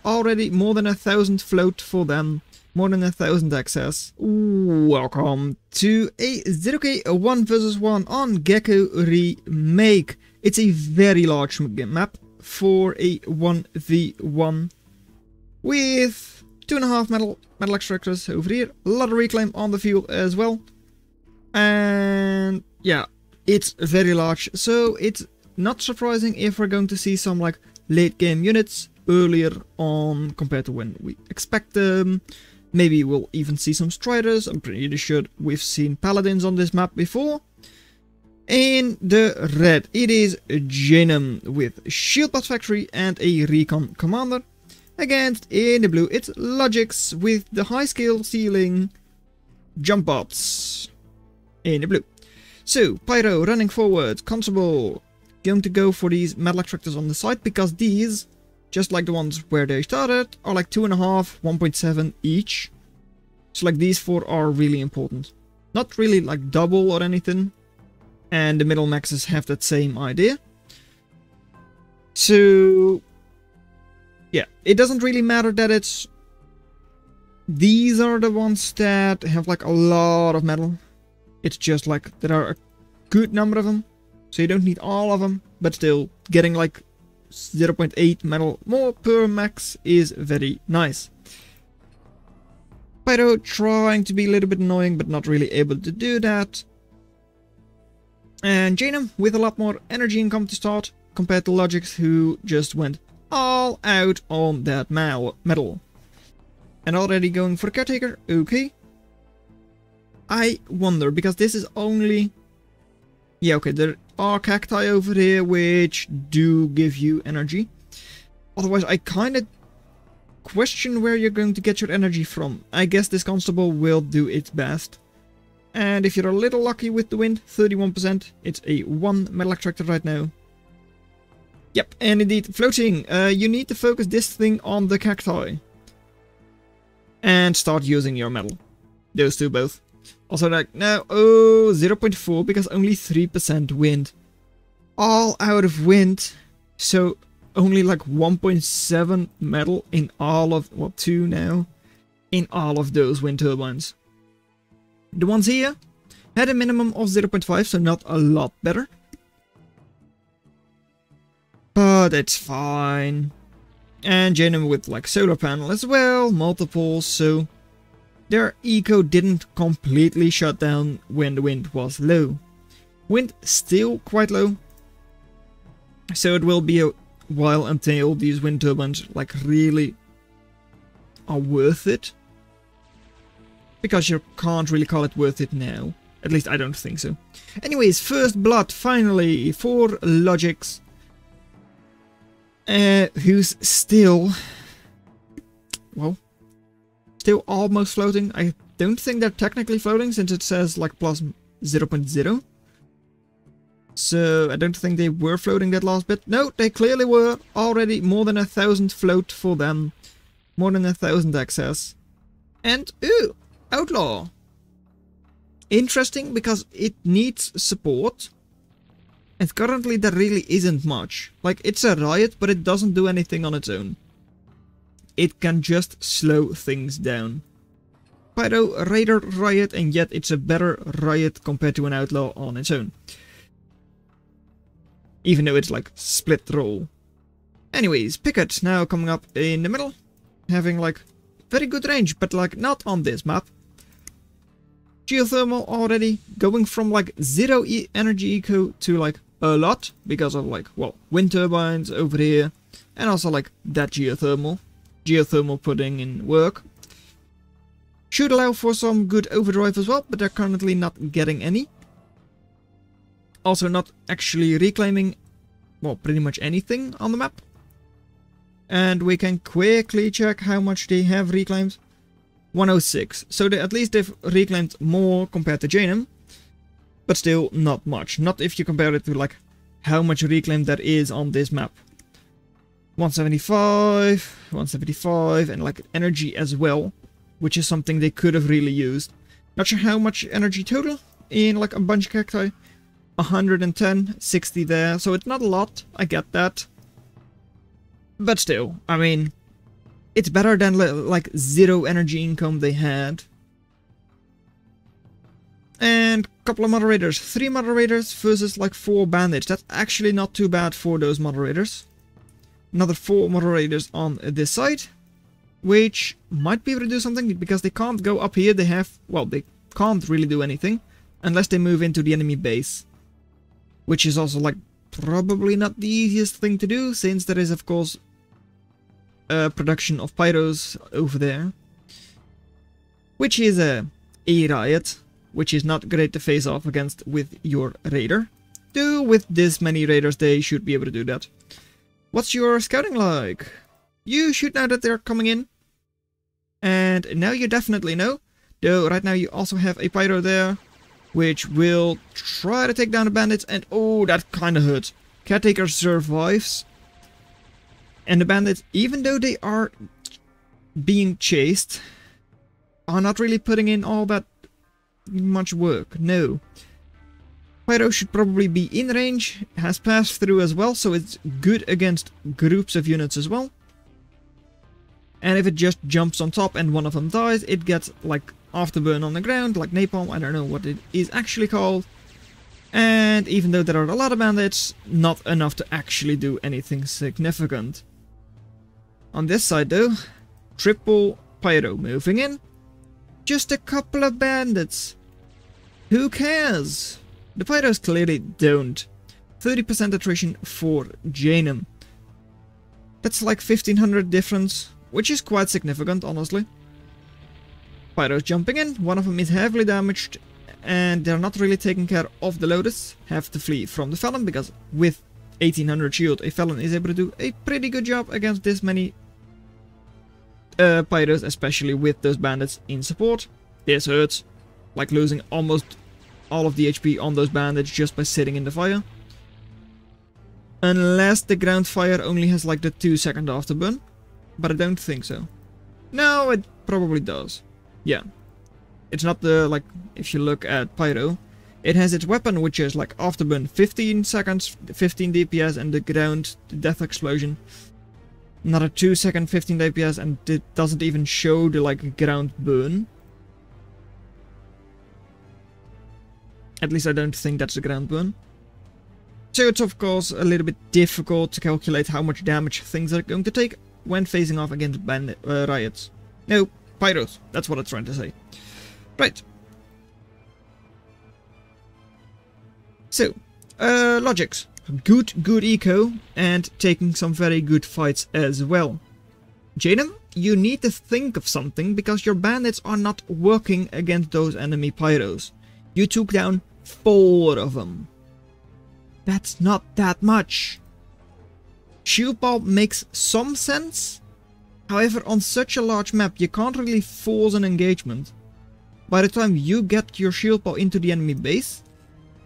already more than 1,000 float for them, more than 1,000 access. Welcome to a zerok 1 vs 1 on Gecko Remake. It's a very large map for a 1v1 with 2.5 metal extractors over here, a lot of reclaim on the field as well, and yeah, it's very large, so it's not surprising if we're going to see some like late game units earlier on compared to when we expect them. Maybe we'll even see some striders. I'm pretty sure we've seen paladins on this map before. In the red, it is Yanom with shieldbots factory and a recon commander. Against, in the blue, it's Logix with the high skill ceiling jumpbots. In the blue. So, Pyro running forward, Constable going to go for these metal extractors on the side, because these, just like the ones where they started, are like 2.5, 1.7 each. So like these 4 are really important. Not really like double or anything. And the middle maxes have that same idea. So yeah, it doesn't really matter that it's... These are the ones that have like a lot of metal. It's just like there are a good number of them. So you don't need all of them. But still, getting like 0.8 metal more per max is very nice. Pyro trying to be a little bit annoying, but not really able to do that. And Yanom with a lot more energy income to start, compared to Logix, who just went all out on that metal. And already going for Caretaker, okay. I wonder, because this is only... Yeah, okay, there are cacti over here which do give you energy. Otherwise, I kind of question where you're going to get your energy from. I guess this constable will do its best. And if you're a little lucky with the wind, 31%, it's a 1 metal extractor right now. Yep, and indeed, floating. You need to focus this thing on the cacti. And start using your metal. Those two both. Also like, no, 0.4 because only 3% wind. All out of wind. So only like 1.7 metal in all of, well, 2 now. In all of those wind turbines. The ones here had a minimum of 0.5, so not a lot better. But it's fine. And Yanom with like solar panel as well, multiple, so their eco didn't completely shut down when the wind was low. Wind still quite low, so it will be a while until these wind turbines like really are worth it. Because you can't really call it worth it now. At least I don't think so. Anyways, first blood finally for Logix. Who's still... Well, still almost floating. I don't think they're technically floating since it says like plus 0.0. So I don't think they were floating that last bit. No, they clearly were. Already more than 1,000 float for them. More than 1,000 access. And, ooh! Outlaw. Interesting because it needs support. And currently there really isn't much. Like, it's a riot, but it doesn't do anything on its own. It can just slow things down. Pyro, Raider, Riot, and yet it's a better riot compared to an outlaw on its own. Even though it's like split role. Anyways, Picket now coming up in the middle. Having like very good range, but like not on this map. Geothermal already going from like 0 energy eco to like a lot because of like, well, wind turbines over here and also like that geothermal putting in work. Should allow for some good overdrive as well, but they're currently not getting any. Also not actually reclaiming, well, pretty much anything on the map. And we can quickly check how much they have reclaimed. 106. So at least they've reclaimed more compared to Yanom. But still not much. Not if you compare it to like how much reclaim there is on this map. 175, 175, and like energy as well. Which is something they could have really used. Not sure how much energy total in like a bunch of cacti. 110, 60 there. So it's not a lot, I get that. But still, I mean, It's better than like 0 energy income they had. And couple of moderators. 3 moderators versus like 4 bandits. That's actually not too bad for those moderators. Another 4 moderators on this side, which might be able to do something because they can't go up here. They have, well, they can't really do anything unless they move into the enemy base, which is also like probably not the easiest thing to do, since there is of course production of pyros over there, which is a riot, which is not great to face off against with your raider. Though with this many raiders they should be able to do that. What's your scouting like? You should know that they're coming in, and now you definitely know. Though right now you also have a pyro there, which will try to take down the bandits, and oh, that kind of hurts. Caretaker survives. And the bandits, even though they are being chased, are not really putting in all that much work. No. Pyro should probably be in range, has passed through as well, so it's good against groups of units as well. And if it just jumps on top and one of them dies, it gets like afterburn on the ground, like napalm, I don't know what it is actually called. And even though there are a lot of bandits, not enough to actually do anything significant. On this side though, triple pyro moving in. Just a couple of bandits. Who cares? The pyros clearly don't. 30% attrition for yanom. That's like 1500 difference, which is quite significant, honestly. Pyros jumping in, one of them is heavily damaged, and they're not really taking care of the Lotus. Have to flee from the Felon, because with 1800 shield, a Felon is able to do a pretty good job against this many pyros, especially with those bandits in support. This hurts, like losing almost all of the HP on those bandits just by sitting in the fire. Unless the ground fire only has like the 2-second afterburn, but I don't think so. No, it probably does. Yeah. It's not the, like, if you look at pyro, it has its weapon, which is like afterburn 15 seconds, 15 DPS, and the ground, the death explosion, another 2-second, 15 DPS, and it doesn't even show the like ground burn. At least I don't think that's the ground burn. So it's of course a little bit difficult to calculate how much damage things are going to take when facing off against bandit riots. No, pyros, that's what I'm trying to say. Right. So, Logix. Good eco, and taking some very good fights as well. yanom, you need to think of something, because your bandits are not working against those enemy pyros. You took down 4 of them. That's not that much. Shieldbot makes some sense. However, on such a large map, you can't really force an engagement. By the time you get your shieldbot into the enemy base,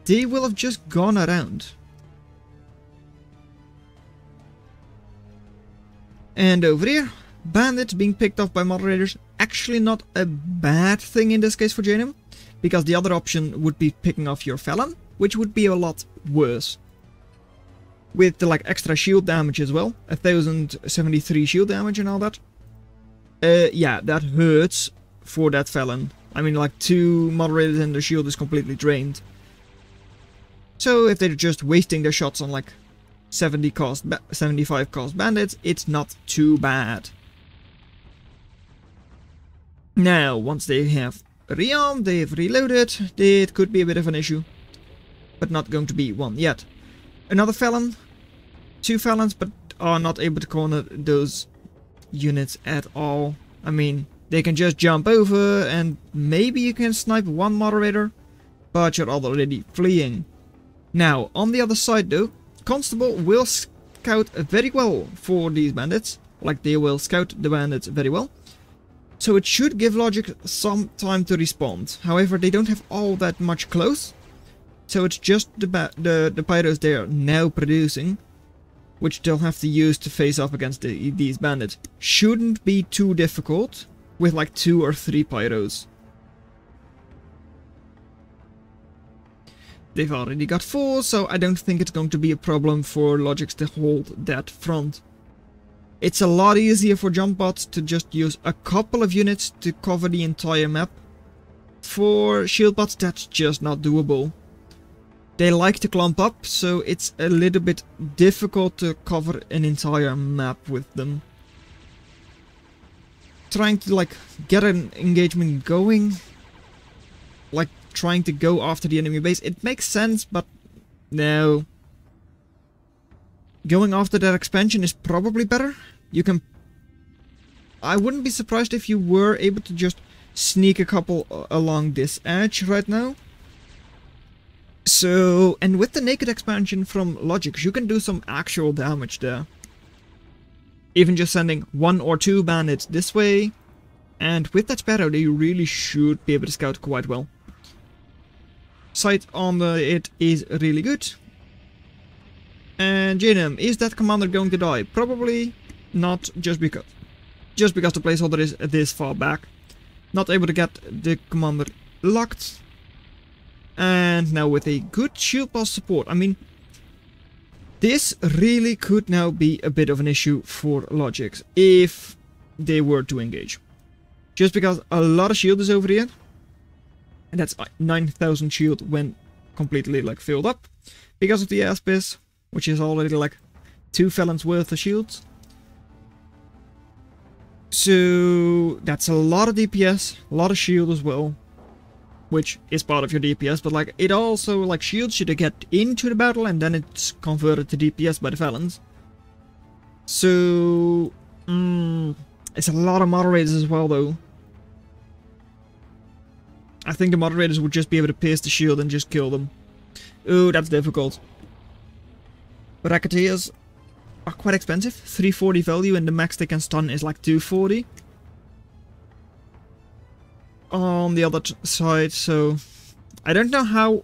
they will have just gone around. And over here, bandits being picked off by moderators, actually not a bad thing in this case for yanom, because the other option would be picking off your Felon, which would be a lot worse. With the like extra shield damage as well, 1073 shield damage and all that. Yeah, that hurts for that Felon. I mean, like 2 moderators and the shield is completely drained. So if they're just wasting their shots on like 75 cost bandits, it's not too bad. Now, once they have rearmed, they've reloaded, it could be a bit of an issue. But not going to be one yet. Another Felon, 2 Felons, but are not able to corner those units at all. I mean, they can just jump over and maybe you can snipe 1 moderator, but you're already fleeing. Now, on the other side though, Constable will scout very well for these bandits, like they will scout the bandits very well. So it should give Logix some time to respond. However, they don't have all that much close. So it's just the pyros they are now producing, which they'll have to use to face off against these bandits. Shouldn't be too difficult, with like 2 or 3 pyros. They've already got 4, so I don't think it's going to be a problem for Logix to hold that front. It's a lot easier for jumpbots to just use a couple of units to cover the entire map. For shieldbots, that's just not doable. They like to clump up, so it's a little bit difficult to cover an entire map with them. Trying to like get an engagement going, like trying to go after the enemy base, it makes sense, but no. Going after that expansion is probably better. You can... I wouldn't be surprised if you were able to just sneak a couple along this edge right now. So, and with the naked expansion from Logix, you can do some actual damage there. Even just sending 1 or 2 bandits this way. And with that sparrow, they really should be able to scout quite well. Sight on it is really good. And yanom, is that commander going to die? Probably not, just because the placeholder is this far back. Not able to get the commander locked. And now with a good shield boss support, I mean, this really could now be a bit of an issue for Logix if they were to engage. Just because a lot of shield is over here. And that's 9,000 shield when completely like filled up. Because of the Aspis, which is already like 2 felons worth of shields. So that's a lot of DPS, a lot of shield as well. Which is part of your DPS, but like it also like shields you to get into the battle and then it's converted to DPS by the felons. So it's a lot of moderators as well though. I think the moderators would just be able to pierce the shield and just kill them. Ooh, that's difficult. Racketeers are quite expensive, 340 value, and the max they can stun is like 240. On the other side, so I don't know how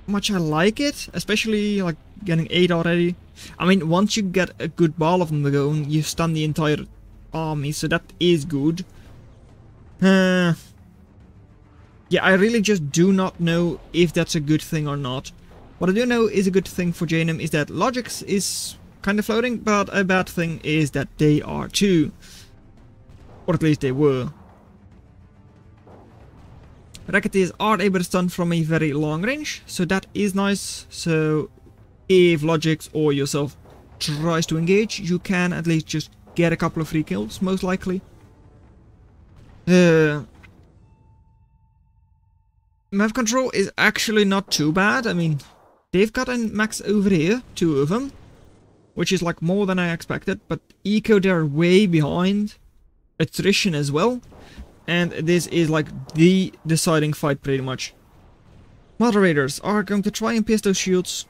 much I like it, especially like getting 8 already. I mean, once you get a good ball of them going, you stun the entire army, so that is good. Yeah, I really just do not know if that's a good thing or not. What I do know is a good thing for yanom is that Logix is kind of floating, but a bad thing is that they are too. Or at least they were. Racketeers are able to stun from a very long range, so that is nice. So if Logix or yourself tries to engage, you can at least just get a couple of free kills, most likely. Map control is actually not too bad. I mean, they've got a max over here, 2 of them, which is like more than I expected, but eco they're way behind. Attrition as well. And this is like the deciding fight pretty much. Moderators are going to try and pierce those shields.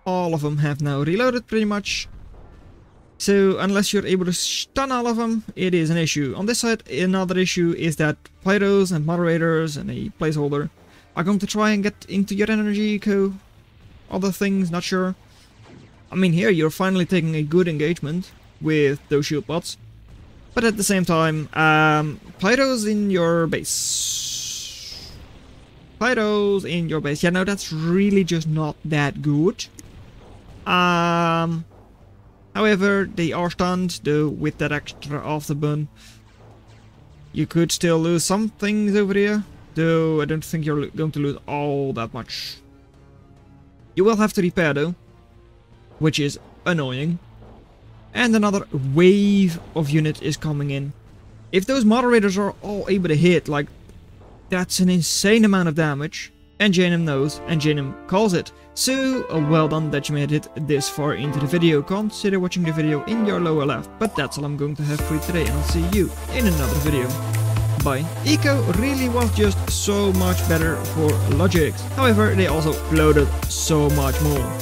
All of them have now reloaded pretty much. So unless you're able to stun all of them, it is an issue. On this side, another issue is that pyros and moderators and a placeholder are going to try and get into your energy eco. Other things, not sure. I mean, here you're finally taking a good engagement with those shield bots. But at the same time, pyros in your base. Pyros in your base. Yeah, no, that's really just not that good. However, they are stunned, though with that extra afterburn. You could still lose some things over here, though I don't think you're going to lose all that much. You will have to repair though, which is annoying. And another wave of unit is coming in. If those moderators are all able to hit, like, that's an insane amount of damage. And yanom knows, and yanom calls it. So, well done that you made it this far into the video. Consider watching the video in your lower left. But that's all I'm going to have for you today, and I'll see you in another video. Bye. Eco really was just so much better for Logix. However, they also floated so much more.